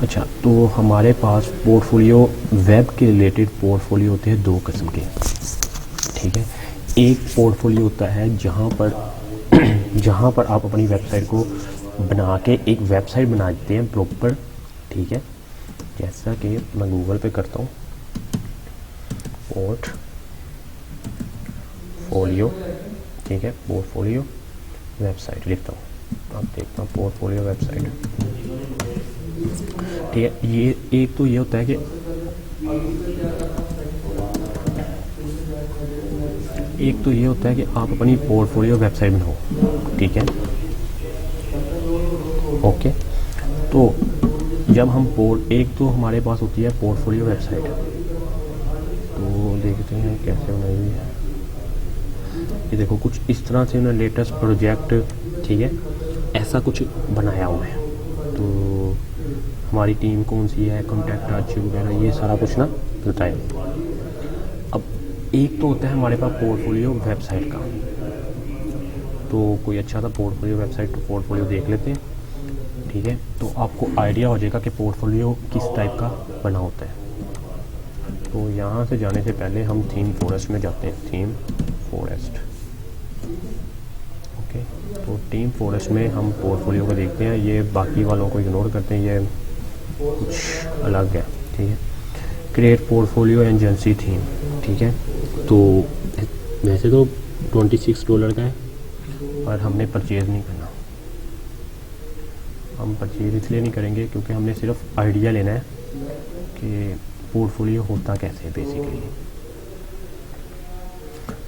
अच्छा, तो हमारे पास पोर्टफोलियो वेब के रिलेटेड पोर्टफोलियो होते हैं दो किस्म के, ठीक है। एक पोर्टफोलियो होता है जहाँ पर जहाँ पर आप अपनी वेबसाइट को बना के एक वेबसाइट बना देते हैं प्रॉपर, ठीक है। जैसा कि मैं गूगल पे करता हूँ पोर्टफोलियो, ठीक है, पोर्टफोलियो वेबसाइट लिखता हूँ, आप देखता हूँ पोर्टफोलियो वेबसाइट, ठीक है। ये एक तो ये होता है कि आप अपनी पोर्टफोलियो वेबसाइट बनाओ, ठीक है, ओके। तो जब हम एक तो हमारे पास होती है पोर्टफोलियो वेबसाइट, तो देखते हैं कैसे बनाई हुई है। ये देखो कुछ इस तरह से उन्होंने लेटेस्ट प्रोजेक्ट, ठीक है, ऐसा कुछ बनाया हुआ है। तो हमारी टीम कौन सी है, कॉन्टैक्ट अच्छी वगैरह, ये सारा कुछ ना बताएं। अब एक तो होता है हमारे पास पोर्टफोलियो वेबसाइट का, तो कोई अच्छा सा पोर्टफोलियो वेबसाइट तो पोर्टफोलियो देख लेते हैं, ठीक है। तो आपको आइडिया हो जाएगा कि पोर्टफोलियो किस टाइप का बना होता है। तो यहाँ से जाने से पहले हम थीम फॉरेस्ट में जाते हैं, थीम फॉरेस्ट, ओके। तो टीम फॉरेस्ट में हम पोर्टफोलियो को देखते हैं, ये बाकी वालों को इग्नोर करते हैं, ये कुछ अलग है, ठीक है। क्रिएट पोर्टफोलियो एजेंसी थीम, ठीक है। तो वैसे तो $26 का है, पर हमने परचेज़ नहीं करना। हम परचेज़ इसलिए नहीं करेंगे क्योंकि हमने सिर्फ आइडिया लेना है कि पोर्टफोलियो होता कैसे है बेसिकली।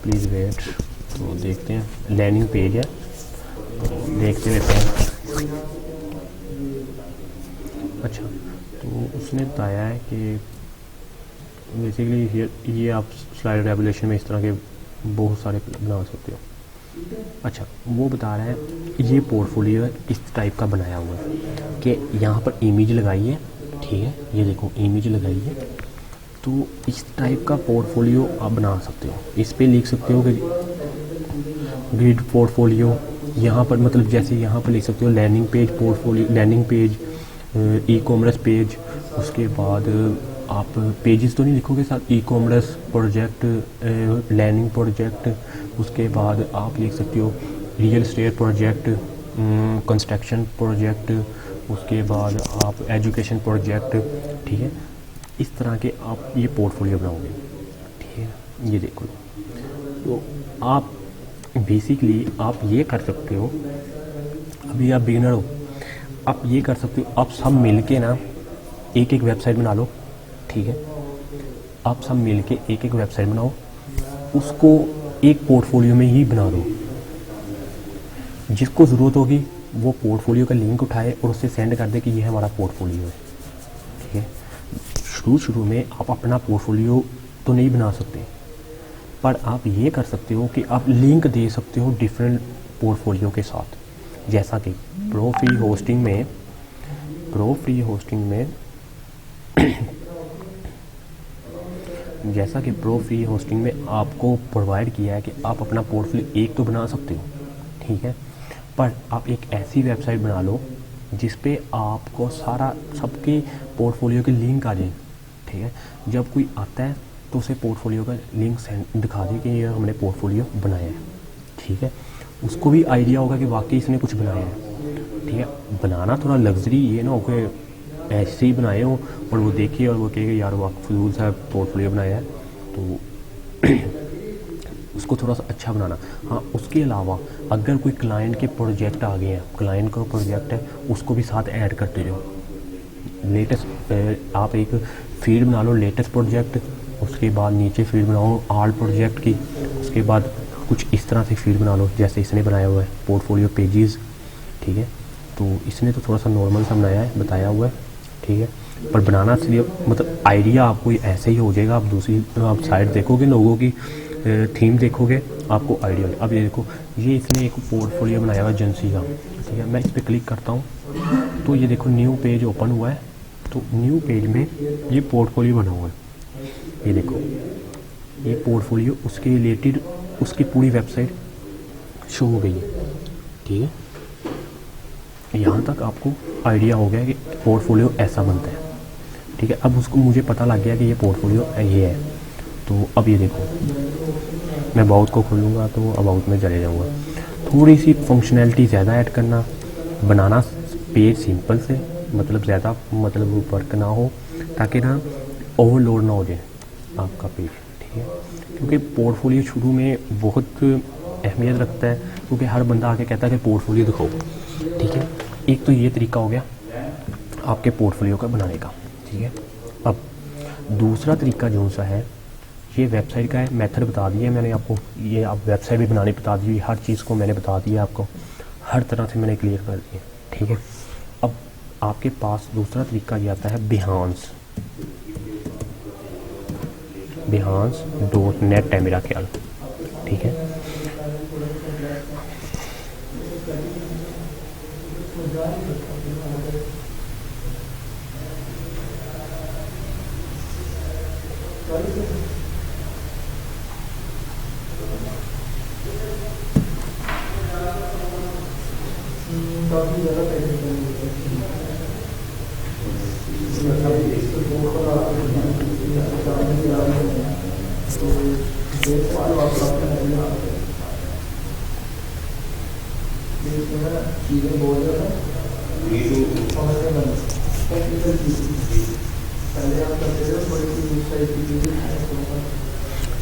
प्लीज़ वेट, तो देखते हैं, लैंडिंग पेज है, तो देखते रहते हैं। अच्छा, तो उसने बताया है कि बेसिकली ये आप स्लाइड रेवोल्यूशन में इस तरह के बहुत सारे बना सकते हो। अच्छा, वो बता रहा है ये पोर्टफोलियो इस टाइप का बनाया हुआ है कि यहाँ पर इमेज लगाई है, ठीक है, ये देखो इमेज लगाई है। तो इस टाइप का पोर्टफोलियो आप बना सकते हो, इस पे लिख सकते हो कि ग्रिड पोर्टफोलियो, यहाँ पर मतलब जैसे यहाँ पर लिख सकते हो landing page portfolio, landing page, e commerce page, उसके बाद आप पेजेस तो नहीं लिखोगे साथ, e commerce project, landing project, उसके बाद आप लिख सकते हो real estate project, construction project, उसके बाद आप एजुकेशन प्रोजेक्ट, ठीक है। इस तरह के आप ये पोर्टफोलियो बनाओगे, ठीक है। ये देखो, तो आप बेसिकली आप ये कर सकते हो, अभी आप बिगिनर हो, आप ये कर सकते हो, आप सब मिल के ना एक एक वेबसाइट बना लो, ठीक है। आप सब मिल के एक एक वेबसाइट बनाओ, उसको एक पोर्टफोलियो में ही बना दो। जिसको ज़रूरत होगी वो पोर्टफोलियो का लिंक उठाए और उससे सेंड कर दे कि ये हमारा पोर्टफोलियो है, ठीक है। शुरू में आप अपना पोर्टफोलियो तो नहीं बना सकते, पर आप ये कर सकते हो कि आप लिंक दे सकते हो डिफरेंट पोर्टफोलियो के साथ। जैसा कि प्रो फ्री होस्टिंग में जैसा कि प्रो फ्री होस्टिंग में आपको प्रोवाइड किया है कि आप अपना पोर्टफोलियो एक तो बना सकते हो, ठीक है, पर आप एक ऐसी वेबसाइट बना लो जिस पे आपको सारा सबके पोर्टफोलियो के लिंक आ जाए, ठीक है। जब कोई आता है तो उसे पोर्टफोलियो का लिंक सेंड दिखा दे कि ये हमने पोर्टफोलियो बनाया है, ठीक है। उसको भी आइडिया होगा कि वाकई इसने कुछ बनाया है, ठीक है। बनाना थोड़ा लग्जरी, ये ना हो कि ऐसे ही बनाए हो और वो देखिए और वो कहेगा यार वाह फजूल सा पोर्टफोलियो बनाया है, तो उसको थोड़ा सा अच्छा बनाना। हाँ, उसके अलावा अगर कोई क्लाइंट के प्रोजेक्ट आ गए हैं, क्लाइंट का प्रोजेक्ट है, उसको भी साथ ऐड करते जाओ। लेटेस्ट आप एक फील्ड बना लो लेटेस्ट प्रोजेक्ट, उसके बाद नीचे फील्ड बनाओ आल प्रोजेक्ट की, उसके बाद कुछ इस तरह से फील्ड बना लो जैसे इसने बनाया हुआ है पोर्टफोलियो पेजेस, ठीक है। तो इसने तो थोड़ा सा नॉर्मल सा बनाया है, बताया हुआ है, ठीक है, पर बनाना इसलिए मतलब आइडिया आपको ऐसे ही हो जाएगा। आप दूसरी आप साइड देखोगे, लोगों की थीम देखोगे, आपको आइडिया। अब ये देखो, ये इसने एक पोर्टफोलियो बनाया हुआ एजेंसी का, ठीक है। मैं इस पर क्लिक करता हूँ तो ये देखो न्यू पेज ओपन हुआ है, तो न्यू पेज में ये पोर्टफोलियो बना हुआ है, ये देखो ये पोर्टफोलियो उसके रिलेटेड उसकी पूरी वेबसाइट शो हो गई है, ठीक है। यहाँ तक आपको आइडिया हो गया कि पोर्टफोलियो ऐसा बनता है, ठीक है। अब उसको मुझे पता लग गया कि ये पोर्टफोलियो ये है। तो अब ये देखो, मैं अबाउट को खोलूँगा तो अबाउट में चले जाऊँगा। थोड़ी सी फंक्शनैलिटी ज़्यादा ऐड करना, बनाना पेज सिंपल से, मतलब ज़्यादा मतलब वर्क ना हो, ताकि ना ओवरलोड ना हो जाए आपका पेज, ठीक है। क्योंकि पोर्टफोलियो शुरू में बहुत अहमियत रखता है, क्योंकि हर बंदा आके कहता है कि पोर्टफोलियो दिखाओ, ठीक है। एक तो ये तरीका हो गया आपके पोर्टफोलियो का बनाने का, ठीक है। अब दूसरा तरीका जो सा है, ये वेबसाइट का है, मेथड बता दिया मैंने आपको, ये आप वेबसाइट भी बनानी बता दी, हर चीज़ को मैंने बता दिया आपको, हर तरह से मैंने क्लियर कर दिया, ठीक है। अब आपके पास दूसरा तरीका ये आता है behance.net है मेरा ख्याल, ठीक है।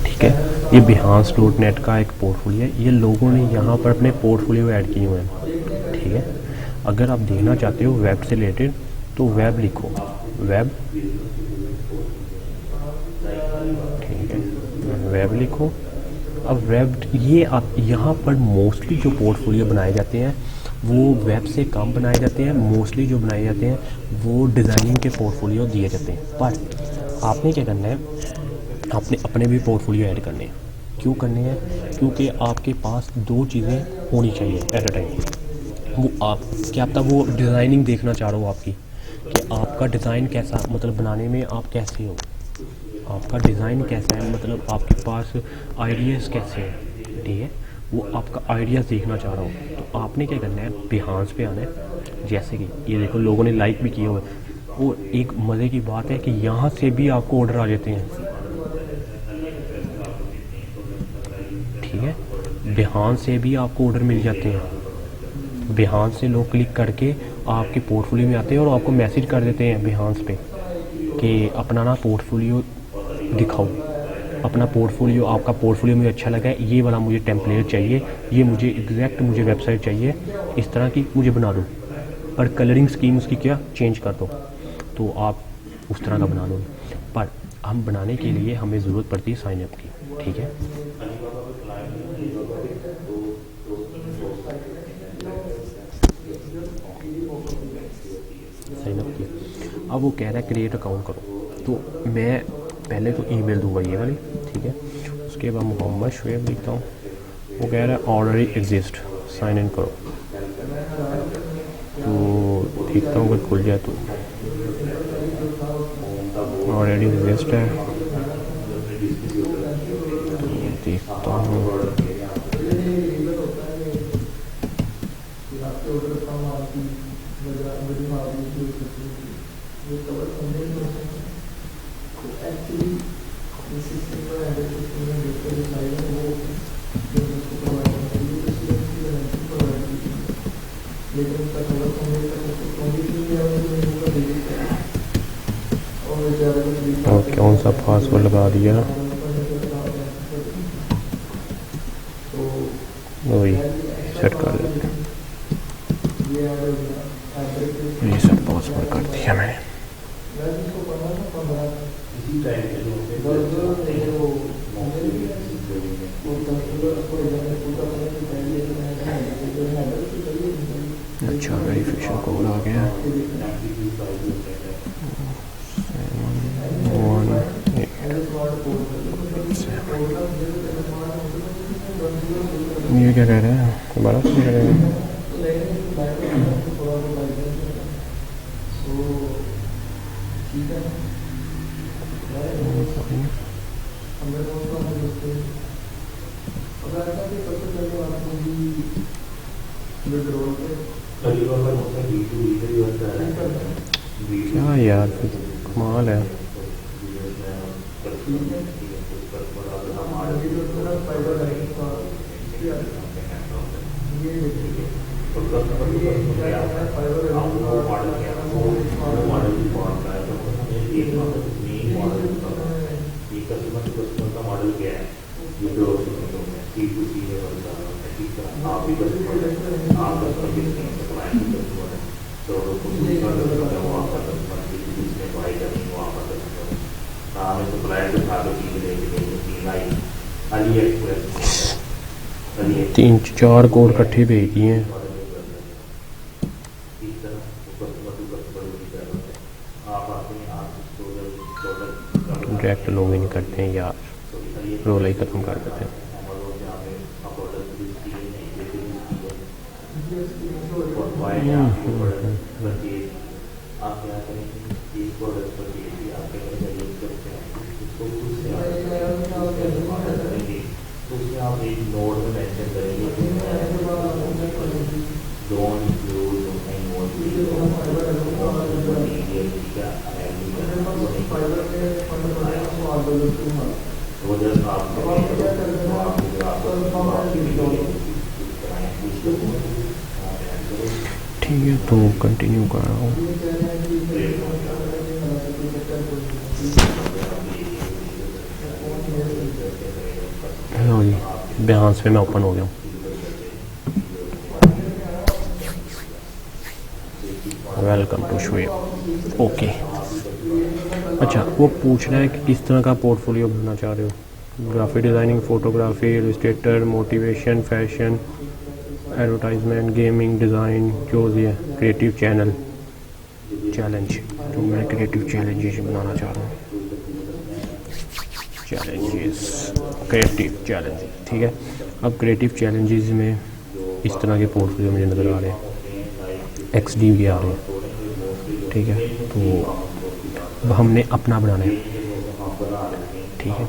ठीक है, ये behance.net का एक पोर्टफोलियो है, ये लोगों ने यहाँ पर अपने पोर्टफोलियो ऐड किए हुए हैं, ठीक है। अगर आप देखना चाहते हो वेब से रिलेटेड तो वेब लिखो, वेब, ठीक है, वेब लिखो। अब वेब, ये आप यहाँ पर मोस्टली जो पोर्टफोलियो बनाए जाते हैं वो वेब से कम बनाए जाते हैं, मोस्टली जो बनाए जाते हैं वो डिज़ाइनिंग के पोर्टफोलियो दिए जाते हैं। पर आपने क्या करना है, आपने अपने भी पोर्टफोलियो ऐड करने हैं। क्यों करने हैं? क्योंकि आपके पास दो चीज़ें होनी चाहिए एट अ टाइम। वो आप क्या पता वो डिज़ाइनिंग देखना चाह रहे हो आपकी, कि आपका डिज़ाइन कैसा, मतलब बनाने में आप कैसे हो, आपका डिज़ाइन कैसा है, मतलब आपके पास आइडियाज़ कैसे हैं, ठीक है। वो आपका आइडियाज़ देखना चाह रहा हूँ, तो आपने क्या करना है, behance पे आना है। जैसे कि ये देखो लोगों ने लाइक भी किए हुए, वो एक मज़े की बात है कि यहाँ से भी आपको ऑर्डर आ जाते हैं, ठीक है। behance से भी आपको ऑर्डर मिल जाते हैं, behance से लोग क्लिक करके आपके पोर्टफोलियो में आते हैं और आपको मैसेज कर देते हैं behance पे कि अपना ना पोर्टफोलियो दिखाओ, अपना पोर्टफोलियो, आपका पोर्टफोलियो मुझे अच्छा लगा है, ये वाला मुझे टेम्पलेट चाहिए, ये मुझे एग्जैक्ट मुझे वेबसाइट चाहिए, इस तरह की मुझे बना दो, पर कलरिंग स्कीम उसकी क्या चेंज कर दो, तो आप उस तरह का बना लो। पर हम बनाने के लिए हमें ज़रूरत पड़ती है साइनअप की, ठीक है। साइनअप की, अब वो कह रहा है क्रिएट अकाउंट करो, तो मैं पहले तो ईमेल दूंगा ये वाली, ठीक है। उसके बाद मोहम्मद शुएब लिखता हूँ, वो कह रहा है ऑलरेडी एग्जिस्ट, साइन इन करो, तो देखता हूँ अगर खुल जाए तो। ऑलरेडी एग्जिस्ट है, तो देखता हूँ। और कौन सा पासवर्ड लगा दिया, वही सेट कर लेते हैं, ये सब पासवर्ड कर दिया मैंने। अच्छा, वेरिफिकेशन कोड आ गया, ये क्या कह रहे हैं, दोबारा से कह रहे हैं। क्या यार, कमाल है। तीन चार कोड इकट्ठे भेज दिए हैं। डायरेक्ट लॉग इन करते हैं यार, रोल ही ख़त्म कर देते हैं। ठीक है, तो कंटिन्यू कर रहा हूँ। हाँ जी, बिहांस पे मैं ओपन हो गया हूँ। Welcome to Shoaib. ओके, अच्छा, वो पूछ रहा है कि किस तरह का पोर्टफोलियो बनाना चाह रहे हो। Graphic designing, photography, Illustrator, motivation, fashion, advertisement, gaming, design, जो भी है, क्रिएटिव चैनल चैलेंज। तो मैं क्रिएटिव चैलेंजेस बनाना चाह रहा हूँ। चैलेंजेस, क्रिएटिव चैलेंजेस, ठीक है। अब क्रिएटिव चैलेंजेस में इस तरह के पोर्टफोलियो मुझे नज़र आ रहे हैं, XD भी आ रहे हैं, ठीक है। तो अब हमने अपना बनाना है, ठीक है।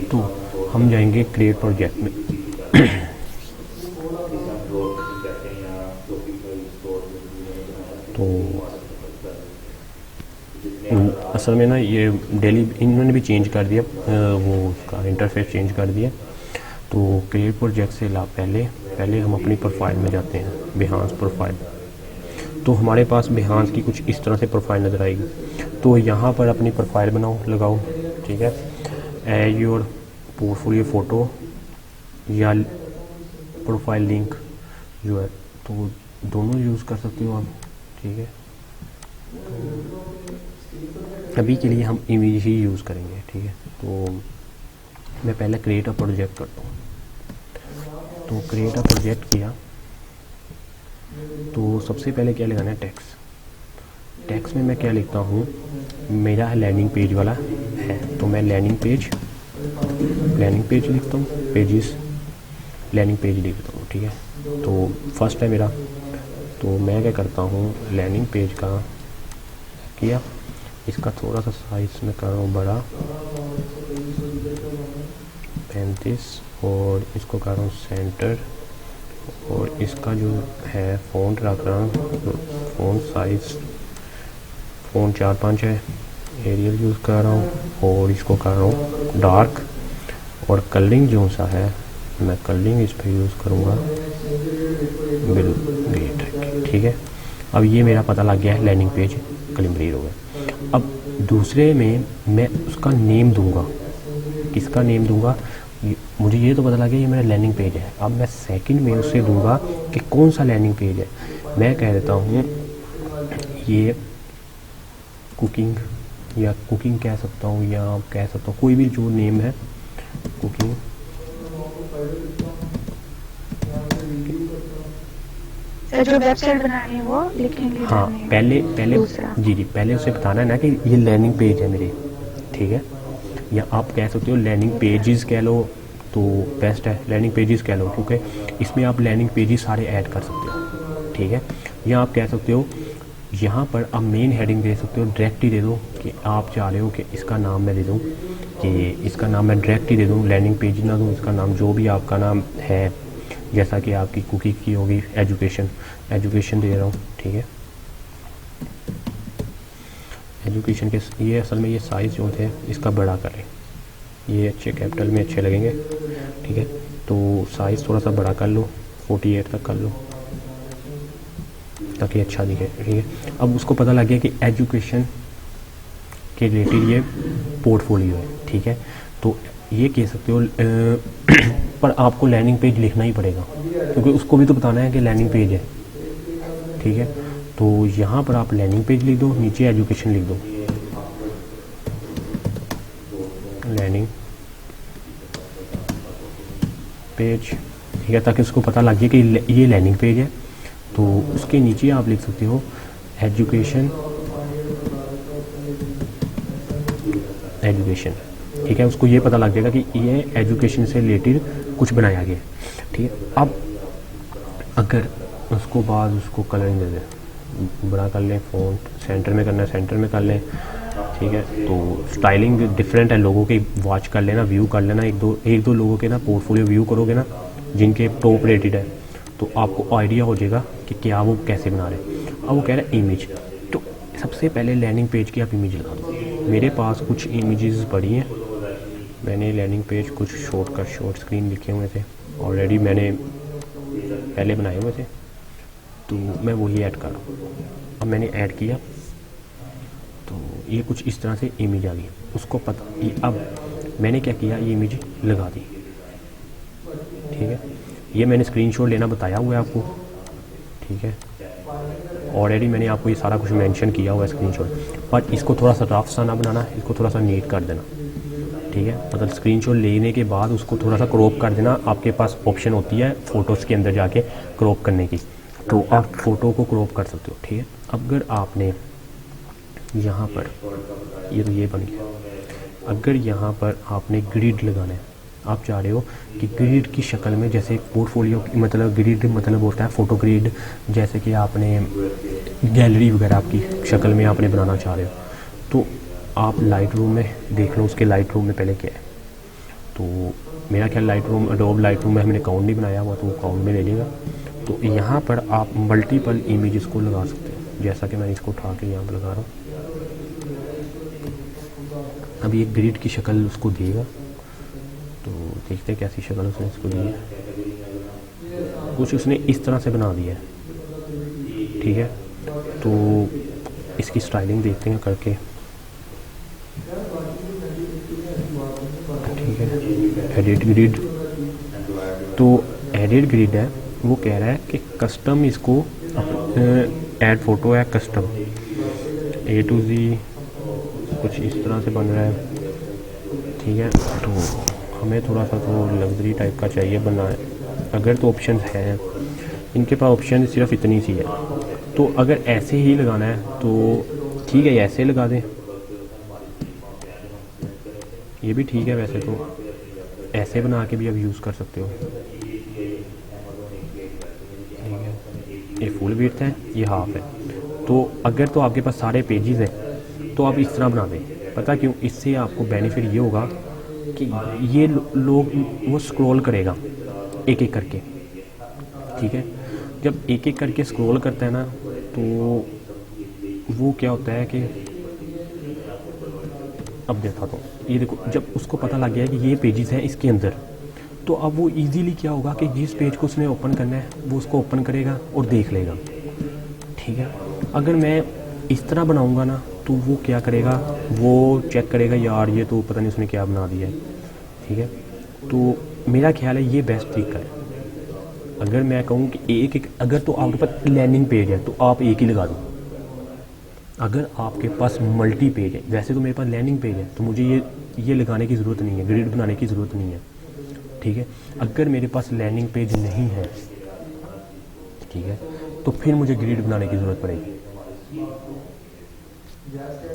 तो हम जाएंगे क्रिएट प्रोजेक्ट में। तो असल में ना ये डेली इन्होंने भी चेंज कर दिया, वो उसका इंटरफेस चेंज कर दिया। तो क्रिएट प्रोजेक्ट से पहले हम अपनी प्रोफाइल में जाते हैं, बिहांस प्रोफाइल। तो हमारे पास बिहांस की कुछ इस तरह से प्रोफाइल नज़र आएगी। तो यहाँ पर अपनी प्रोफाइल लगाओ, ठीक है। एड योर पोर्टफोलियो फ़ोटो या प्रोफाइल लिंक जो है, तो दोनों यूज़ कर सकते हो आप, ठीक है। अभी के लिए हम इमेज ही यूज़ करेंगे, ठीक है। तो मैं पहले क्रिएट अ प्रोजेक्ट करता हूँ। तो क्रिएट अ प्रोजेक्ट किया, तो सबसे पहले क्या लगाना है, टैक्स में मैं क्या लिखता हूँ, मेरा लैंडिंग पेज वाला है, तो मैं लैंडिंग पेज लिखता हूँ, पेजेस लैंडिंग पेज लिखता हूँ, ठीक है। तो फर्स्ट है मेरा, तो मैं क्या करता हूँ, लैंडिंग पेज का किया, इसका थोड़ा सा साइज में कर रहा हूँ बड़ा, 35, और इसको कर रहा हूँ सेंटर, और इसका जो है फ़ॉन्ट रख रहा हूँ, फ़ॉन्ट साइज़ फ़ॉन्ट 4-5 है, एरियल यूज़ कर रहा हूँ, और इसको कर रहा हूँ डार्क, और कलरिंग जो सा है मैं कलरिंग इस पर यूज़ करूँगा बिल्कुल, ठीक है। अब ये मेरा पता लग गया है, लैंडिंग पेज कंप्लीट हो गया। अब दूसरे में मैं उसका नेम दूंगा, किसका नेम दूंगा, मुझे ये तो पता लग गया ये मेरा लैंडिंग पेज है। अब मैं सेकंड में उससे दूंगा कि कौन सा लैंडिंग पेज है। मैं कह देता हूँ ये कुकिंग, या कुकिंग कह सकता हूँ, या कह सकता हूँ कोई भी जो नेम है, कुकिंग। जो वेबसाइट बनानी है वो लिखेंगे। हाँ, पहले जी पहले उसे बताना है ना कि ये लैंडिंग पेज है मेरे, ठीक है। या आप कह सकते हो लैंडिंग पेजेस कह लो तो बेस्ट है, लैंडिंग पेजेस कह लो, क्योंकि इसमें आप लैंडिंग पेजेस सारे ऐड कर सकते हो, ठीक है। या आप कह सकते हो यहाँ पर आप मेन हेडिंग दे सकते हो, डायरेक्ट ही दे दो कि आप चाह रहे हो कि इसका नाम मैं दे दूँ, कि इसका नाम मैं डायरेक्ट ही दे दूँ, लैंडिंग पेज ना दूँ, इसका नाम जो भी आपका नाम है जैसा कि आपकी कुकी की होगी एजुकेशन दे रहा हूँ, ठीक है। एजुकेशन के ये असल में ये साइज़ जो थे इसका बड़ा करें, ये अच्छे कैपिटल में अच्छे लगेंगे, ठीक है। तो साइज़ थोड़ा सा बड़ा कर लो, 48 तक कर लो ताकि अच्छा दिखे, ठीक है। अब उसको पता लग गया कि एजुकेशन के रिलेटेड ये पोर्टफोलियो है, ठीक है। तो ये कह सकते हो पर आपको लैंडिंग पेज लिखना ही पड़ेगा क्योंकि उसको भी तो बताना है कि लैंडिंग पेज है, ठीक है। तो यहाँ पर आप लैंडिंग पेज लिख दो, नीचे एजुकेशन लिख दो, लैंडिंग पेज, ठीक है, ताकि उसको पता लग जाए कि ये लैंडिंग पेज है। तो उसके नीचे आप लिख सकते हो एजुकेशन, ठीक है। उसको ये पता लग जाएगा कि ये एजुकेशन से रिलेटेड कुछ बनाया गया है, ठीक है। अब अगर उसको बाद उसको कलरिंग दे दें, बड़ा कर लें, फ़ॉन्ट सेंटर में करना है सेंटर में कर लें, ठीक है। तो स्टाइलिंग डिफरेंट है लोगों के, वॉच कर लेना, व्यू कर लेना, एक दो लोगों के ना पोर्टफोलियो व्यू करोगे ना जिनके टॉप रेटेड है, तो आपको आइडिया हो जाएगा कि क्या वो कैसे बना रहे हैं। अब वो कह रहे हैं इमेज, तो सबसे पहले लैंडिंग पेज की आप इमेज लगा दो। मेरे पास कुछ इमेजेस पड़ी हैं, मैंने लैंडिंग पेज कुछ शॉर्ट स्क्रीन लिखे हुए थे ऑलरेडी, मैंने पहले बनाए हुए थे, तो मैं वही ऐड कर रहा हूँ। अब मैंने ऐड किया तो ये कुछ इस तरह से इमेज आ गई, उसको पता, अब मैंने क्या किया, ये इमेज लगा दी, ठीक है। ये मैंने स्क्रीनशॉट लेना बताया हुआ है आपको, ठीक है। ऑलरेडी मैंने आपको ये सारा कुछ मेंशन किया हुआ है स्क्रीनशॉट, पर इसको थोड़ा सा रफ सा ना बनाना, इसको थोड़ा सा नीट कर देना, ठीक है। मतलब स्क्रीनशॉट लेने के बाद उसको थोड़ा सा क्रॉप कर देना। आपके पास ऑप्शन होती है फ़ोटोज़ के अंदर जाके क्रॉप करने की, तो आप फ़ोटो को क्रॉप कर सकते हो, ठीक है। अगर आपने यहाँ पर ये बन गया, अगर यहाँ पर आपने ग्रिड लगाना है, आप चाह रहे हो कि ग्रिड की शक्ल में, जैसे पोर्टफोलियो मतलब ग्रिड मतलब होता है फ़ोटो ग्रिड, जैसे कि आपने गैलरी वगैरह आपकी शक्ल में आपने बनाना चाह रहे हो, तो आप लाइट रूम में देख लो, उसके लाइट रूम में पहले क्या है। तो मेरा ख्याल light room, adobe light room में हमने अकाउंट नहीं बनाया हुआ, तो वो अकाउंट में ले लेगा। तो यहाँ पर आप मल्टीपल इमेजेस को लगा सकते हो, जैसा कि मैं इसको उठा के यहाँ पर लगा रहा हूँ। अब ये ग्रिड की शक्ल उसको देगा, तो देखते हैं कैसी शक्ल उसने इसको दी है। कुछ उसने इस तरह से बना दिया है, ठीक है। तो इसकी स्टाइलिंग देखते हैं करके, ठीक है। एडिट ग्रिड, तो एडिट ग्रिड है, वो कह रहा है कि कस्टम इसको ऐड फोटो है कस्टम A to Z कुछ इस तरह से बन रहा है, ठीक है। तो हमें थोड़ा सा तो लग्जरी टाइप का चाहिए बनना है। अगर तो ऑप्शन है इनके पास, ऑप्शन सिर्फ इतनी सी है, तो अगर ऐसे ही लगाना है तो ठीक है, ऐसे लगा दें, ये भी ठीक है। वैसे तो ऐसे बना के भी आप यूज़ कर सकते हो, ठीक है। ये फुल विड्थ है, ये हाफ है। तो अगर तो आपके पास सारे पेजेस हैं तो आप इस तरह बना दें। पता क्यों? इससे आपको बेनिफिट ये होगा कि ये लोग वो स्क्रॉल करेगा एक एक करके, ठीक है। जब एक एक करके स्क्रॉल करता है ना, तो वो क्या होता है कि अब देखा तो ये देखो, जब उसको पता लग गया कि ये पेजेस हैं इसके अंदर, तो अब वो इजीली क्या होगा कि जिस पेज को उसने ओपन करना है वो उसको ओपन करेगा और देख लेगा, ठीक है। अगर मैं इस तरह बनाऊंगा ना, तो वो क्या करेगा, वो चेक करेगा यार ये तो पता नहीं उसने क्या बना दिया है, ठीक है। तो मेरा ख्याल है ये बेस्ट तरीका है। अगर मैं कहूँ कि एक अगर तो आपके पास लैंडिंग पेज है तो आप एक ही लगा दो। अगर आपके पास मल्टी पेज है, वैसे तो मेरे पास लैंडिंग पेज है तो मुझे ये लगाने की ज़रूरत नहीं है, ग्रिड बनाने की ज़रूरत नहीं है, ठीक है। अगर मेरे पास लैंडिंग पेज नहीं है, ठीक है, तो फिर मुझे ग्रिड बनाने की ज़रूरत पड़ेगी।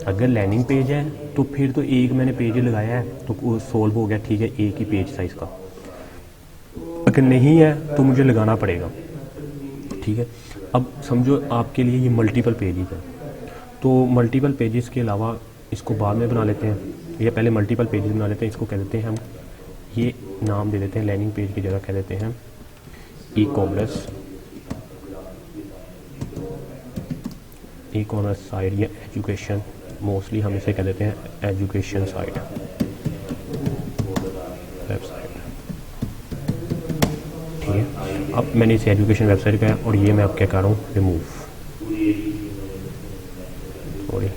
अगर लैंडिंग पेज है तो फिर तो एक मैंने पेज लगाया है तो सॉल्व हो गया, ठीक है, एक ही पेज साइज़ का। अगर नहीं है तो मुझे लगाना पड़ेगा, ठीक है। अब समझो आपके लिए ये मल्टीपल पेजेस है, तो मल्टीपल पेजेस के अलावा इसको बाद में बना लेते हैं, या पहले मल्टीपल पेजेस बना लेते हैं। इसको कह देते हैं हम, ये नाम दे देते हैं, लैंडिंग पेज की जगह कह देते हैं ई कॉमर्स साइट या एजुकेशन, मोस्टली हम इसे कह देते हैं एजुकेशन साइट, वेबसाइट। ठीक है, अब मैंने इसे एजुकेशन वेबसाइट का है और ये मैं अब क्या कर रहा हूँ, रिमूव, सॉरी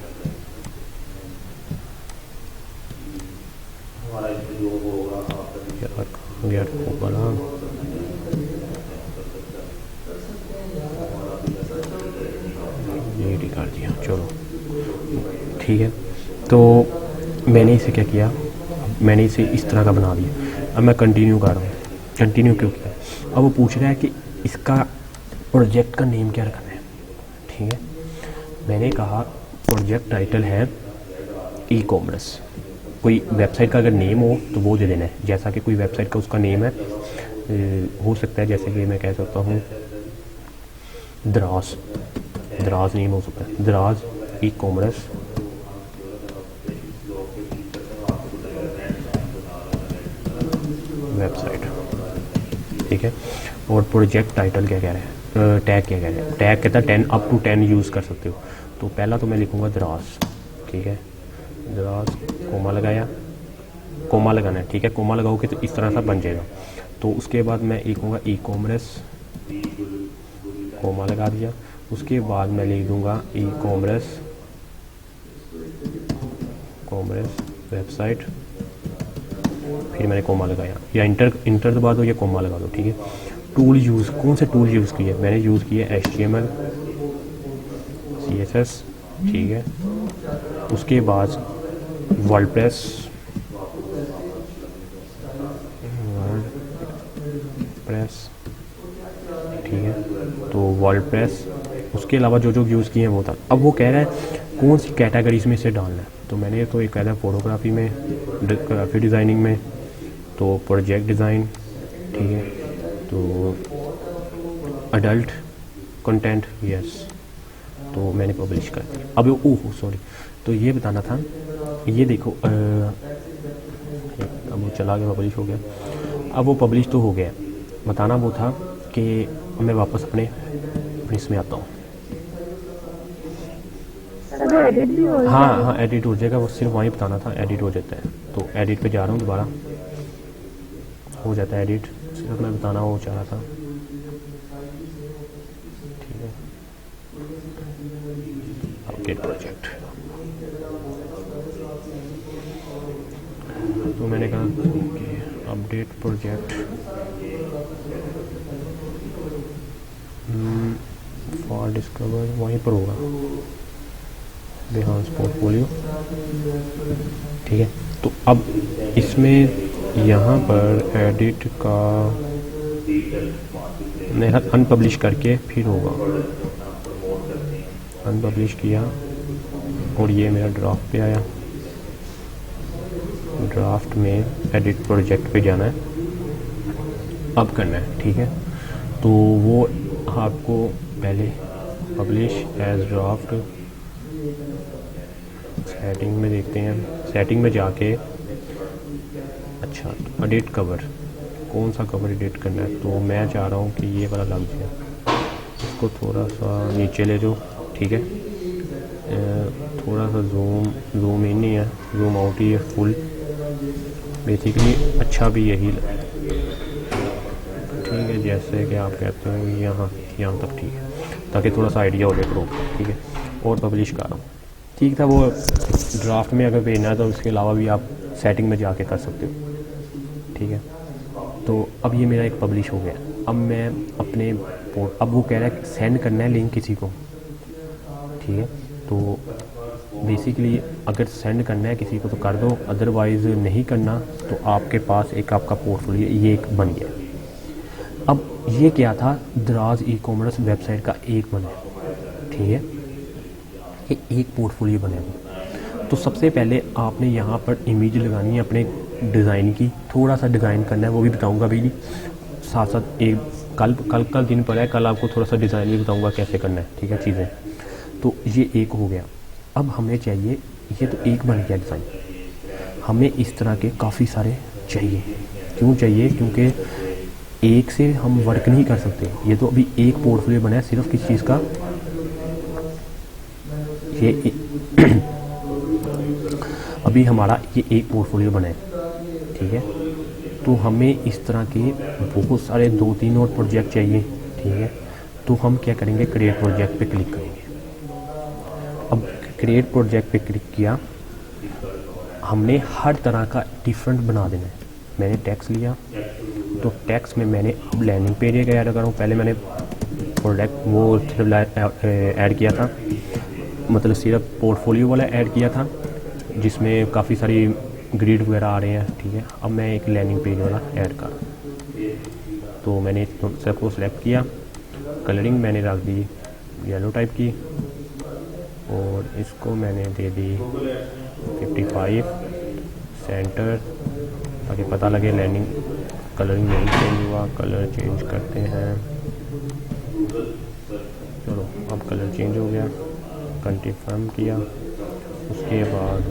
यार वाला ये कर दिया, चलो ठीक है। तो मैंने इसे क्या किया, मैंने इसे इस तरह का बना दिया। अब मैं कंटिन्यू कर रहा हूँ, कंटिन्यू क्यों किया, अब वो पूछ रहा है कि इसका प्रोजेक्ट का नेम क्या रखना है। ठीक है, मैंने कहा प्रोजेक्ट टाइटल है ई कॉमर्स, कोई वेबसाइट का अगर नेम हो तो वो दे देना है, जैसा कि कोई वेबसाइट का उसका नेम है, हो सकता है जैसे कि मैं कह सकता हूँ दराज नेम हो सकता है, दराज ई कॉमर्स वेबसाइट। ठीक है, और प्रोजेक्ट टाइटल क्या कह रहे हैं, टैग क्या कह रहे हैं, टैग कहता है 10 अप टू 10 यूज़ कर सकते हो। तो पहला तो मैं लिखूँगा दराज, ठीक है, दराज कोमा लगाया, कोमा लगाना है, ठीक है, कोमा लगाओगे तो इस तरह सा बन जाएगा। तो उसके बाद मैं लिखूँगा ई कॉमर्स, कोमा लगा दिया। उसके बाद मैं लिख दूँगा ई कॉमर्स वेबसाइट, फिर मैंने कोमा लगाया, या इंटर दबा दो या कोमा लगा दो। ठीक है, टूल यूज़, कौन से टूल यूज़ किए, मैंने यूज़ किया HTML CSS। ठीक है, उसके बाद वर्डप्रेस, ठीक है, तो वर्डप्रेस। उसके अलावा जो जो यूज़ किए हैं वो था। अब वो कह रहा है कौन सी कैटेगरीज में इसे डालना है, तो मैंने तो एक कह रहा है फोटोग्राफी में, ग्राफिक डिज़ाइनिंग में, तो प्रोजेक्ट डिज़ाइन, ठीक है, तो अडल्ट कंटेंट, यस, तो मैंने पब्लिश कर दिया। अब ओह सॉरी, तो ये बताना था, ये देखो अब वो चला गया, पब्लिश हो गया। अब वो पब्लिश तो हो गया, बताना वो था कि मैं वापस अपने इसमें आता हूँ। हाँ, एडिट हो जाएगा, वो सिर्फ वहीं बताना था, एडिट हो जाता है। तो एडिट पे जा रहा हूँ, दोबारा हो जाता है एडिट, सिर्फ मैं बताना वो चाह रहा था। ठीक है, अपडेट प्रोजेक्ट, तो मैंने कहा अपडेट प्रोजेक्ट फॉर डिस्कवर, वहीं पर होगा बिहांस पोर्टफोलियो। ठीक है, तो अब इसमें यहाँ पर एडिट का मेरा अनपब्लिश करके फिर होगा, अनपब्लिश किया और ये मेरा ड्राफ्ट पे आया। ड्राफ्ट में एडिट प्रोजेक्ट पे जाना है, अब करना है। ठीक है, तो वो आपको पहले पब्लिश एज ड्राफ्ट, सेटिंग में देखते हैं, सेटिंग में जाके अच्छा एडिट कवर, कौन सा कवर एडिट करना है, तो मैं चाह रहा हूँ कि ये वाला लग जाए, इसको थोड़ा सा नीचे ले जाओ। ठीक है, थोड़ा सा जूम इन ही है, जूम आउट ही है, फुल बेसिकली अच्छा भी यही, ठीक है, जैसे कि आप कहते हो यहाँ तक, ठीक है, ताकि थोड़ा सा आइडिया हो जाए प्रो। ठीक है, और पब्लिश कर रहा हूँ, ठीक था। वो ड्राफ्ट में अगर भेजना है तो उसके अलावा भी आप सेटिंग में जाके कर सकते हो। ठीक है, तो अब ये मेरा एक पब्लिश हो गया। अब मैं अपने अब वो कह रहा है सेंड करना है लिंक किसी को। ठीक है, तो बेसिकली अगर सेंड करना है किसी को तो कर दो, अदरवाइज़ नहीं करना तो आपके पास एक आपका पोर्टफोलियो ये एक बन गया। अब ये क्या था, दराज ई कॉमर्स वेबसाइट का एक बना, ठीक है, ये एक पोर्टफोलियो बनेगा। तो सबसे पहले आपने यहाँ पर इमेज लगानी है अपने डिज़ाइन की, थोड़ा सा डिज़ाइन करना है, वो भी बताऊँगा अभी भी, साथ साथ एक कल दिन पर है, कल आपको थोड़ा सा डिज़ाइन भी बताऊँगा कैसे करना है। ठीक है, चीज़ें, तो ये एक हो गया। अब हमें चाहिए, ये तो एक बन गया डिज़ाइन, हमें इस तरह के काफ़ी सारे चाहिए। क्यों चाहिए? क्योंकि एक से हम वर्क नहीं कर सकते। ये तो अभी एक पोर्टफोलियो बना है सिर्फ किस चीज़ का, ये अभी हमारा ये एक पोर्टफोलियो बना है, ठीक है। तो हमें इस तरह के बहुत सारे 2-3 और प्रोजेक्ट चाहिए, ठीक है। तो हम क्या करेंगे, क्रिएट प्रोजेक्ट पे क्लिक करेंगे। अब क्रिएट प्रोजेक्ट पे क्लिक किया, हमने हर तरह का डिफरेंट बना देना है। मैंने टैक्स लिया, तो टैक्स में मैंने अब लैंडिंग पेज एक ऐड कर रहा हूँ। पहले मैंने प्रोडक्ट वो ऐड किया था, मतलब सिर्फ पोर्टफोलियो वाला ऐड किया था जिसमें काफ़ी सारी ग्रिड वगैरह आ रहे हैं, ठीक है। अब मैं एक लैंडिंग पेज वाला ऐड कर, तो मैंने सबको सेलेक्ट किया। कलरिंग मैंने रख दी येलो टाइप की, और इसको मैंने दे दी 55 सेंटर, ताकि पता लगे लैंडिंग कलरिंग नहीं चेंज हुआ। कलर चेंज करते हैं, चलो अब कलर चेंज हो गया। कंफर्म किया, उसके बाद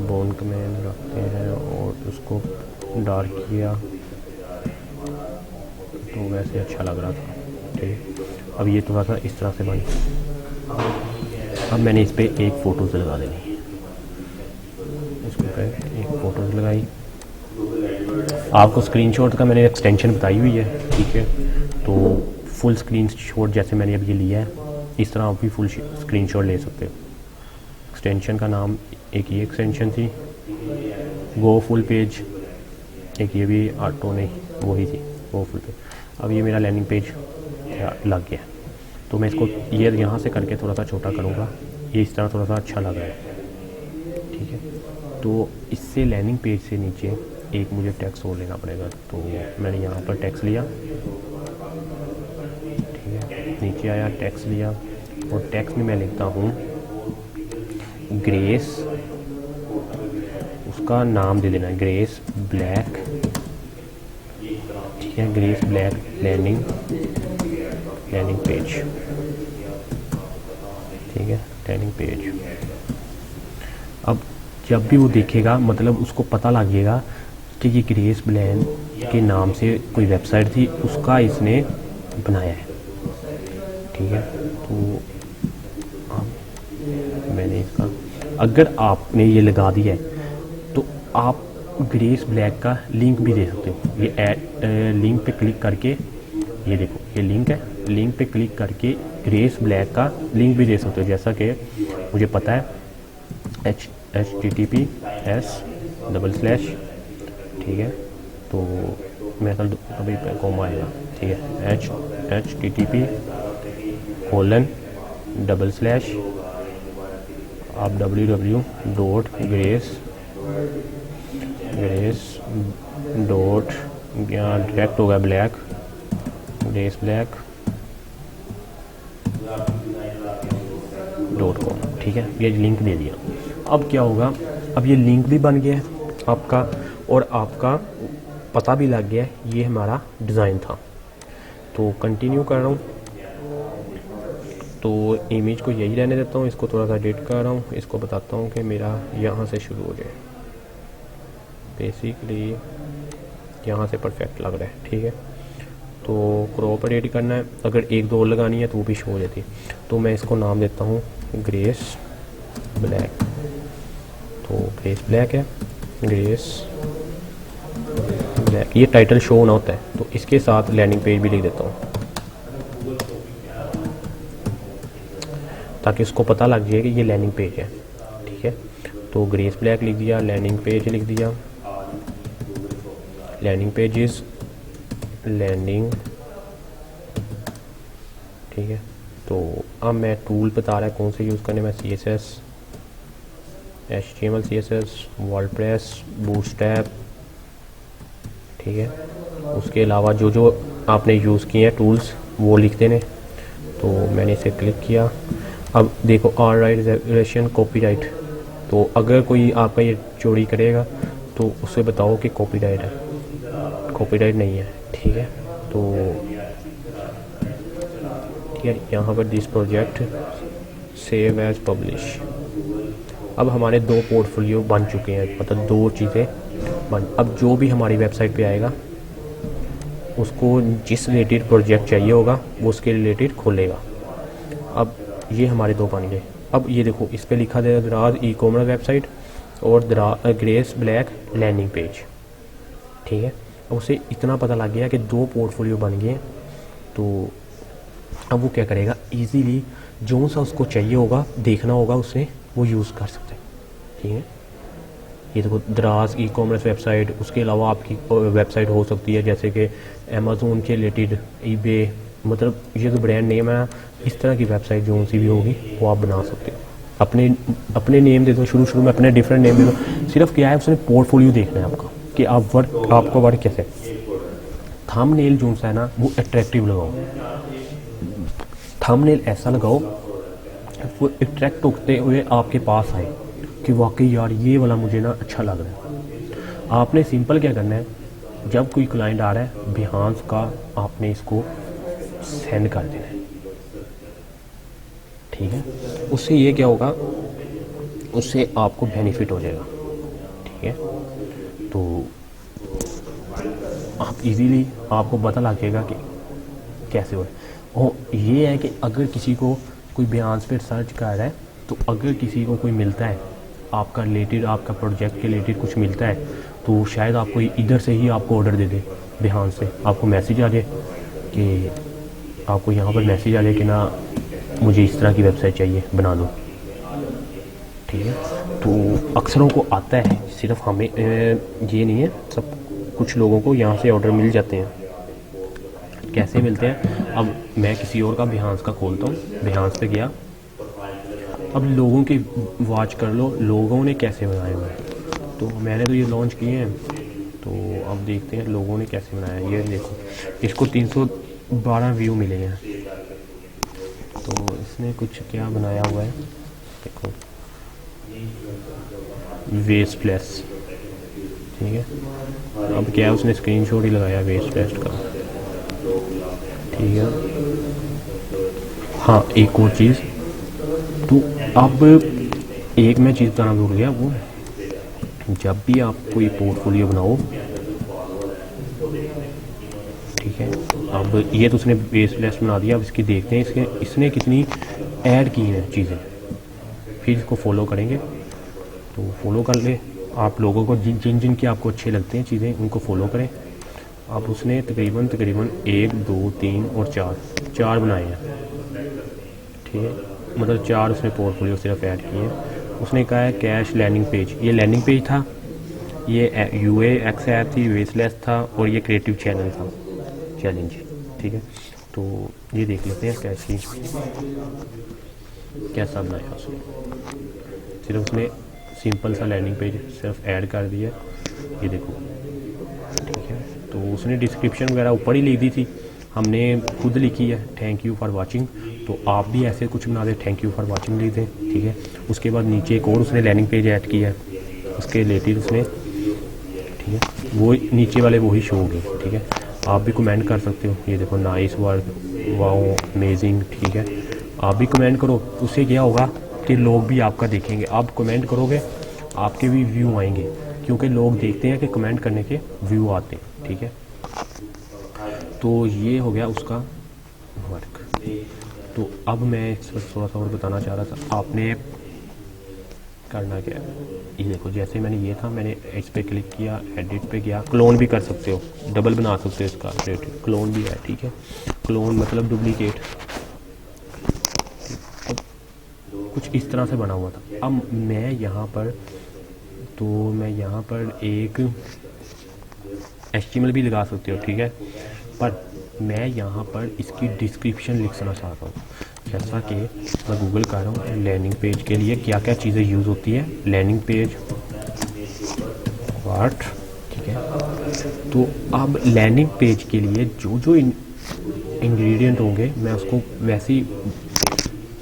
बोन कमेंट रखते हैं और उसको डार्क किया, तो वैसे अच्छा लग रहा था, ठीक। अब ये थोड़ा सा इस तरह से बन, अब मैंने इस पर एक फ़ोटोज़ लगा देनी, इसको पे एक फ़ोटोज़ लगाई। आपको स्क्रीनशॉट का मैंने एक्सटेंशन बताई हुई है, ठीक है। तो फुल स्क्रीनशॉट जैसे मैंने अब ये लिया है, इस तरह आप भी फुल स्क्रीनशॉट ले सकते हो। एक्सटेंशन का नाम एक ये एक्सटेंशन थी, गो फुल पेज, एक ये भी ऑटो नहीं वही थी, गो फुल पेज। अब ये मेरा लैंडिंग पेज लग गया, तो मैं इसको ये यहाँ से करके थोड़ा सा छोटा करूँगा। ये इस तरह थोड़ा सा अच्छा लग रहा है, ठीक है। तो इससे लैंडिंग पेज से नीचे एक मुझे टैक्स और लेना पड़ेगा, तो मैंने यहाँ पर टैक्स लिया, ठीक है। नीचे आया, टैक्स लिया, और टैक्स में मैं लिखता हूँ ग्रेस, उसका नाम दे देना है ग्रेस ब्लैक, ठीक है। ग्रेस ब्लैक लैंडिंग पेज, ठीक है, लैंडिंग पेज। अब जब भी वो देखेगा, मतलब उसको पता लगेगा कि ये ग्रेस ब्लैक के नाम से कोई वेबसाइट थी, उसका इसने बनाया है, ठीक है। तो मैंने इसका, अगर आपने ये लगा दिया है तो आप ग्रेस ब्लैक का लिंक भी दे सकते हो। ये लिंक पे क्लिक करके, ये देखो ये लिंक है, लिंक पे क्लिक करके ग्रेस ब्लैक का लिंक भी दे सकते हो। जैसा कि मुझे पता है https / ठीक है, तो मैं अभी कॉमा आएगा, ठीक है, http / आप www डॉट यहाँ डायरेक्ट होगा ग्रेस ब्लैक .com, ठीक है। ये लिंक दे दिया। अब क्या होगा, अब ये लिंक भी बन गया है आपका, और आपका पता भी लग गया है ये हमारा डिज़ाइन था। तो कंटिन्यू कर रहा हूँ, तो इमेज को यही रहने देता हूँ, इसको थोड़ा सा एडिट कर रहा हूँ, इसको बताता हूँ कि मेरा यहाँ से शुरू हो जाए। बेसिकली यहाँ से परफेक्ट लग रहा है, ठीक है। तो क्रॉप एडिट करना है, अगर 1-2 और लगानी है तो वो भी शो हो जाती है। तो मैं इसको नाम देता हूँ ग्रेस ब्लैक, तो ग्रेस ब्लैक है, ग्रेस ब्लैक, ये टाइटल शो होना होता है। तो इसके साथ लैंडिंग पेज भी लिख देता हूँ, ताकि उसको पता लग जाए कि ये लैंडिंग पेज है, ठीक है। तो ग्रेस ब्लैक लिख दिया, लैंडिंग पेज लिख दिया, लैंडिंग पेजेस, लैंडिंग, ठीक है। तो अब मैं टूल बता रहा है कौन से यूज़ करने में, CSS, HTML CSS, WordPress, bootstrap, ठीक है। उसके अलावा जो जो आपने यूज़ किए हैं टूल्स वो लिख देने। तो मैंने इसे क्लिक किया। अब देखो ऑल राइट रिजर्वेशन कॉपीराइट, तो अगर कोई आपका ये चोरी करेगा तो उसे बताओ कि कॉपीराइट है, कॉपीराइट नहीं है, ठीक है। तो ठीक है, यहाँ पर this project save as publish, अब हमारे 2 पोर्टफोलियो बन चुके हैं, मतलब 2 चीज़ें बन। अब जो भी हमारी वेबसाइट पे आएगा उसको जिस रिलेटेड प्रोजेक्ट चाहिए होगा वो उसके रिलेटेड खोलेगा। अब ये हमारे 2 बन गए। अब ये देखो इस पे लिखा है दराज ई कॉमर्स वेबसाइट और ग्रेस ब्लैक लैंडिंग पेज, ठीक है। अब उसे इतना पता लग गया कि 2 पोर्टफोलियो बन गए। तो अब वो क्या करेगा, इजीली जो सा उसको चाहिए होगा देखना होगा उसे वो यूज़ कर सकते हैं, ठीक है। ये देखो दराज ई कॉमर्स वेबसाइट, उसके अलावा आपकी वेबसाइट हो सकती है जैसे कि अमेज़ोन के रिलेटेड, ईबे, मतलब ये जो ब्रांड नेम है इस तरह की वेबसाइट जो सी भी होगी वो आप बना सकते हो। अपने नेम दे दो, शुरू में अपने डिफरेंट नेम दे दो। सिर्फ क्या है उसने पोर्टफोलियो देखना है आपका कि आपका वर्क कैसे है। थंबनेल जो सा है ना वो अट्रैक्टिव लगाओ, थंबनेल ऐसा लगाओ वो अट्रैक्ट होते हुए आपके पास आए कि वाकई यार ये वाला मुझे ना अच्छा लग रहा है। आपने सिंपल क्या करना है, जब कोई क्लाइंट आ रहा है बिहांस का आपने इसको सेंड कर देना है, ठीक है। उससे ये क्या होगा, उससे आपको बेनिफिट हो जाएगा, ठीक है। तो आप इजीली आपको पता लग जाएगा कि कैसे हो। और ये है कि अगर किसी को कोई बिहांस पे सर्च कर रहा है तो अगर किसी को कोई मिलता है आपका रिलेटेड, आपका प्रोजेक्ट के रिलेटेड कुछ मिलता है तो शायद आपको इधर से ही आपको ऑर्डर दे दे, बिहांस से आपको मैसेज आ जाए कि आपको यहाँ पर मैसेज आ जाए कि ना मुझे इस तरह की वेबसाइट चाहिए बना दो, ठीक है। तो अक्सरों को आता है, सिर्फ हमें ये नहीं है, सब कुछ लोगों को यहाँ से ऑर्डर मिल जाते हैं। कैसे मिलते हैं, अब मैं किसी और का बिहांस का खोलता हूँ, बिहांस पे गया, अब लोगों की वॉच कर लो लोगों ने कैसे बनाए हुए हैं। तो मैंने तो ये लॉन्च किए हैं, तो अब देखते हैं लोगों ने कैसे बनाया। ये देखो इसको 312 व्यू मिले हैं। तो इसने कुछ क्या बनाया हुआ है, देखो वेस्टलेस, ठीक है। अब क्या है उसने स्क्रीनशॉट ही लगाया वेस्टलेस का, ठीक है। हाँ एक और चीज़, तो अब एक मैं चीज़ बताना भूल गया, वो जब भी आप कोई पोर्टफोलियो बनाओ, ठीक है। अब ये तो उसने बेसलेस बना दिया, अब इसकी देखते हैं इसने कितनी ऐड की हैं चीज़ें, फिर इसको फॉलो करेंगे। तो फॉलो कर ले आप लोगों को, जिन जिन की आपको अच्छे लगते हैं चीज़ें उनको फॉलो करें। अब उसने तकरीबन 1 2 3 और 4 बनाए हैं, ठीक है। मतलब 4 उसने पोर्टफोलियो सिर्फ ऐड किए हैं। उसने कहा है कैश लैंडिंग पेज, ये लैंडिंग पेज था, ये UAX ऐप थी, वेस्टलेस था, और ये क्रिएटिव चैनल था चैलेंज, ठीक है। तो ये देख लेते हैं कैसा बनाया उसने। सिर्फ उसने सिंपल सा लैंडिंग पेज सिर्फ ऐड कर दिया, ये देखो, ठीक है। तो उसने डिस्क्रिप्शन वगैरह ऊपर ही लिख दी थी, हमने खुद लिखी है थैंक यू फॉर वाचिंग। तो आप भी ऐसे कुछ बना दें, थैंक यू फॉर वाचिंग लिख दें, ठीक है। उसके बाद नीचे एक और उसने लैंडिंग पेज ऐड किया है, उसके रिलेटेड उसने, ठीक है, वो नीचे वाले वही शो होगी, ठीक है। आप भी कमेंट कर सकते हो, ये देखो नाइस वर्क, वाओ अमेजिंग, ठीक है। आप भी कमेंट करो, उससे क्या होगा कि लोग भी आपका देखेंगे, आप कमेंट करोगे आपके भी व्यू आएंगे, क्योंकि लोग देखते हैं कि कमेंट करने के व्यू आते हैं, ठीक है। तो ये हो गया उसका वर्क। तो अब मैं थोड़ा सा और बताना चाह रहा था, आपने करना क्या है, ये देखो जैसे मैंने ये था, मैंने इस पर क्लिक किया, एडिट पे गया, क्लोन भी कर सकते हो, डबल बना सकते हो इसका, क्लोन भी है, ठीक है। क्लोन मतलब डुप्लीकेट, कुछ इस तरह से बना हुआ था। अब मैं यहाँ पर, तो मैं यहाँ पर एक HTML भी लगा सकते हो, ठीक है। पर मैं यहाँ पर इसकी डिस्क्रिप्शन लिखना चाहता हूँ, जैसा कि मैं गूगल कर रहा हूँ लैंडिंग पेज के लिए क्या क्या चीज़ें यूज़ होती है, लैंडिंग पेज वाट, ठीक है। तो अब लैंडिंग पेज के लिए जो जो इंग्रेडिएंट होंगे मैं उसको वैसे ही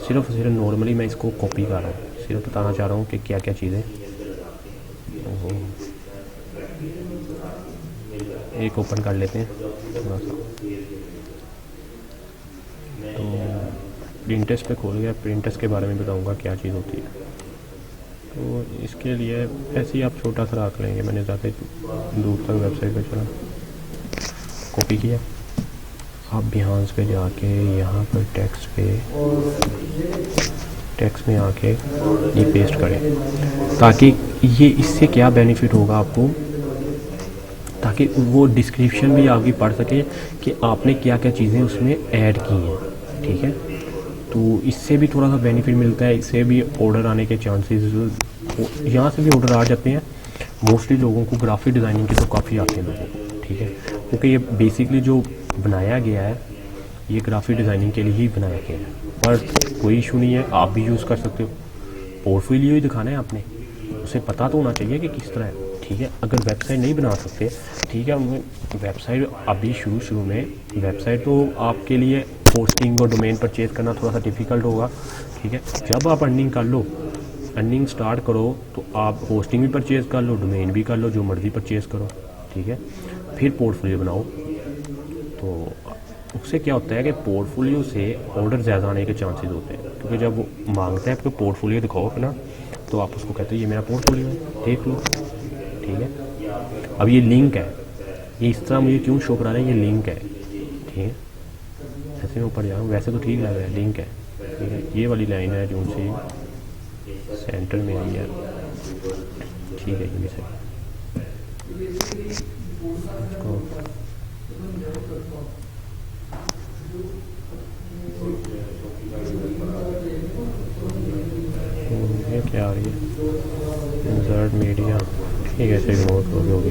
सिर्फ नॉर्मली मैं इसको कॉपी कर रहा हूँ, सिर्फ बताना चाह रहा हूँ कि क्या क्या चीज़ें। एक ओपन कर लेते हैं थोड़ा सा, तो प्रिंटर्स पे खोल गया, प्रिंटर्स के बारे में बताऊंगा क्या चीज़ होती है। तो इसके लिए ऐसे ही आप छोटा सा रख लेंगे। मैंने ज़्यादा दूर तक वेबसाइट पे चला, कॉपी किया। आप बिहांस पे जाके यहाँ पर टेक्स्ट में आके ये पेस्ट करें, ताकि ये इससे क्या बेनिफिट होगा आपको, ताकि वो डिस्क्रिप्शन भी आपकी पढ़ सके कि आपने क्या क्या चीज़ें उसमें ऐड की हैं। ठीक है, तो इससे भी थोड़ा सा बेनिफिट मिलता है, इससे भी ऑर्डर आने के चांसेस, यहाँ से भी ऑर्डर आ जाते हैं। मोस्टली लोगों को ग्राफिक डिज़ाइनिंग के तो काफ़ी आते हैं लोगों को। ठीक है, क्योंकि ये बेसिकली जो बनाया गया है ये ग्राफिक डिज़ाइनिंग के लिए ही बनाया गया है। पर कोई इशू नहीं है, आप भी यूज़ कर सकते हो। पोर्टफोलियो ही दिखाना है आपने, उसे पता तो होना चाहिए कि किस तरह है। ठीक है, अगर वेबसाइट नहीं बना सकते, ठीक है, वेबसाइट अभी शुरू में वेबसाइट तो आपके लिए होस्टिंग और डोमेन परचेज करना थोड़ा सा डिफ़िकल्ट होगा। ठीक है, जब आप अर्निंग कर लो, अर्निंग स्टार्ट करो, तो आप होस्टिंग भी परचेज़ कर लो, डोमेन भी कर लो, जो मर्ज़ी परचेज़ करो। ठीक है, फिर पोर्टफोलियो बनाओ। तो उससे क्या होता है कि पोर्टफोलियो से ऑर्डर ज़्यादा आने के चांसेस होते हैं, क्योंकि जब वो मांगता है आपको पोर्टफोलियो दिखाओ अपना, तो आप उसको कहते हैं ये मेरा पोर्टफोलियो है, देख लो। ठीक है, अब ये लिंक है, ये इस तरह मुझे क्यों शो करा रहा है, ये लिंक है। ठीक है, ऐसे मैं ऊपर जाऊँ, वैसे तो ठीक लग रहा है, लिंक है। ठीक है, ये वाली लाइन है जो उनसे सेंटर में आई है। ठीक है, ये भी सही। ये क्या आ रही है, इंसर्ट मीडिया। ठीक है, इसे इग्नोर करोगे होगी।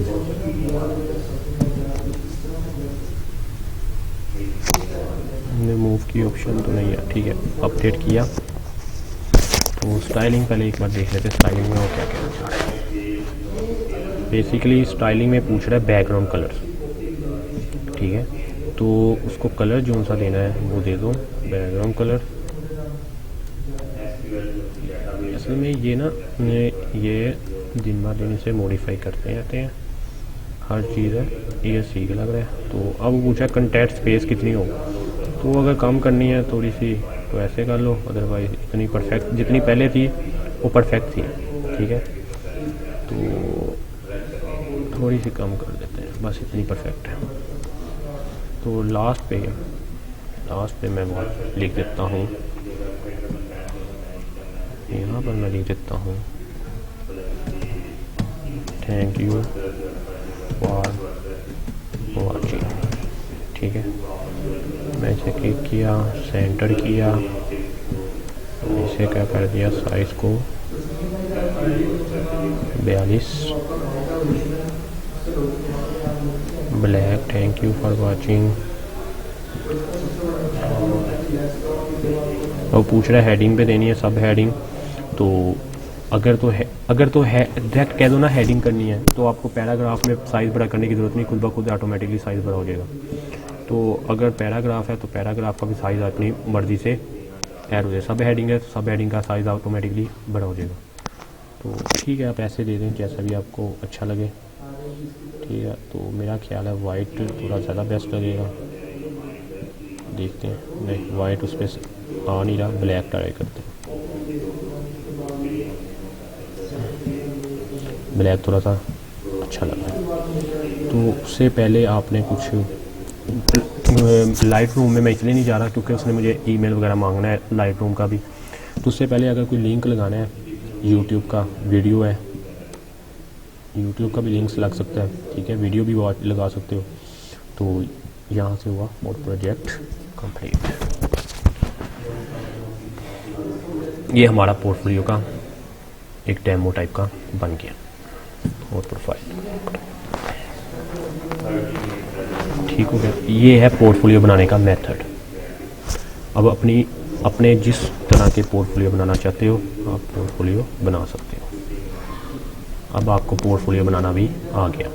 हमने मूव की ऑप्शन तो नहीं है। ठीक है, अपडेट किया। तो स्टाइलिंग पहले एक बार देख लेते हैं, स्टाइलिंग में वो क्या क्या है। बेसिकली स्टाइलिंग में पूछ रहा है बैकग्राउंड कलर। ठीक है, तो उसको कलर जो सा देना है वो दे दो, बैकग्राउंड कलर। असल में ये ना ये दिन ब दिन से मॉडिफाई करते रहते हैं, हर चीज़ है। ये सीख लग रहा है। तो अब पूछा कंटेंट स्पेस कितनी हो, तो अगर कम करनी है थोड़ी सी तो ऐसे कर लो, अदरवाइज इतनी परफेक्ट जितनी पहले थी वो परफेक्ट थी। ठीक है, तो थोड़ी सी कम कर देते हैं, बस इतनी परफेक्ट है। तो लास्ट पे मैं वो लिख देता हूँ, यहाँ पर मैं लिख देता हूँ थैंक यू फॉर वॉचिंग। ठीक है, मैं इसे क्लिक किया, सेंटर किया, इसे क्या कर दिया, साइज को 42, black, thank you for watching. और पूछ रहा है हेडिंग पे देनी है, सब हेडिंग। तो अगर तो है डायरेक्ट कह दो ना हेडिंग करनी है, तो आपको पैराग्राफ में साइज़ बड़ा करने की ज़रूरत नहीं, खुद ब खुद ऑटोमेटिकली साइज़ बड़ा हो जाएगा। तो अगर पैराग्राफ है तो पैराग्राफ का भी साइज़ अपनी मर्ज़ी से ऐड हो जाए। सब हेडिंग है तो सब हेडिंग का साइज़ ऑटोमेटिकली बड़ा हो जाएगा। तो ठीक है, आप ऐसे दे दें जैसा भी आपको अच्छा लगे। ठीक है, तो मेरा ख्याल है वाइट थोड़ा ज़्यादा बेस्ट लगेगा। देखते हैं, नहीं वाइट उस पर आ नहीं रहा, ब्लैक ट्राई करते हैं। ब्लैक थोड़ा सा अच्छा लग रहा है। तो उससे पहले आपने कुछ लाइट रूम में मैं इसलिए नहीं जा रहा क्योंकि उसने मुझे ईमेल वगैरह मांगना है लाइट रूम का भी। तो उससे पहले अगर कोई लिंक लगाना है, यूट्यूब का वीडियो है, यूट्यूब का भी लिंक्स लग सकता है। ठीक है, वीडियो भी लगा सकते हो। तो यहाँ से हुआ और प्रोजेक्ट कंप्लीट। ये हमारा पोर्टफोलियो का एक डेमो टाइप का बन गया और प्रोफाइल। ठीक हो गया, ये है पोर्टफोलियो बनाने का मेथड। अब अपने जिस तरह के पोर्टफोलियो बनाना चाहते हो आप पोर्टफोलियो बना सकते हो। अब आपको पोर्टफोलियो बनाना भी आ गया।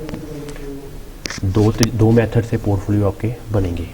दो मेथड से पोर्टफोलियो आपके बनेंगे।